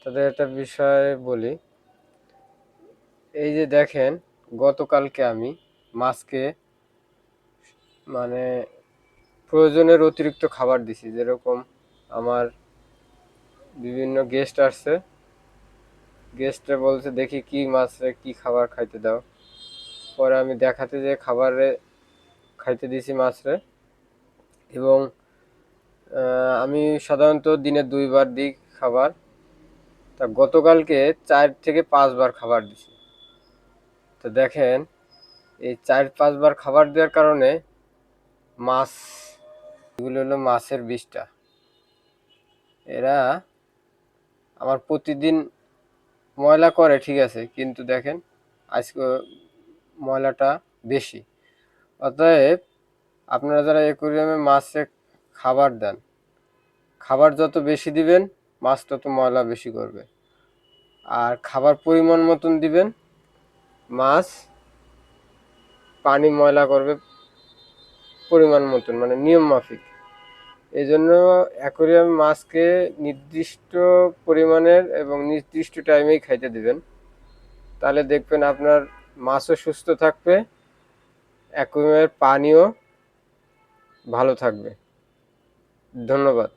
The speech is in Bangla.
তাদের একটা বিষয় বলি। এই যে দেখেন, গতকালকে আমি মাছকে মানে প্রয়োজনের অতিরিক্ত খাবার দিছি। যেরকম আমার বিভিন্ন গেস্ট আসছে, গেস্টে বলছে দেখি কি মাছে কি খাবার খাইতে দাও। পরে আমি দেখাতে যে খাবারে খাইতে দিছি মাছরে। এবং আমি সাধারণত দিনে 2 বার দিই খাবার। তা গতকালকে 4 থেকে 5 বার খাবার দিছি। তো দেখেন, এই 4-5 বার খাবার দেওয়ার কারণে মাছ, এগুলো হলো মাছের বিষটা। এরা আমার প্রতিদিন ময়লা করে, ঠিক আছে, কিন্তু দেখেন আজকে ময়লাটা বেশি। অতএব আপনারা যারা অ্যাকুরিয়ামে মাছে খাবার দেন, খাবার যত বেশি দিবেন মাছ তত ময়লা বেশি করবে। আর খাবার পরিমাণ মতন দিবেন, মাছ পানি ময়লা করবে পরিমাণ মতন, মানে নিয়ম মাফিক। এই জন্য অ্যাকোয়ারিয়াম মাছকে নির্দিষ্ট পরিমাণের এবং নির্দিষ্ট টাইমেই খাইতে দিবেন। তাহলে দেখবেন আপনার মাছও সুস্থ থাকবে, অ্যাকোয়ারিয়ামের পানিও ভালো থাকবে। ধন্যবাদ।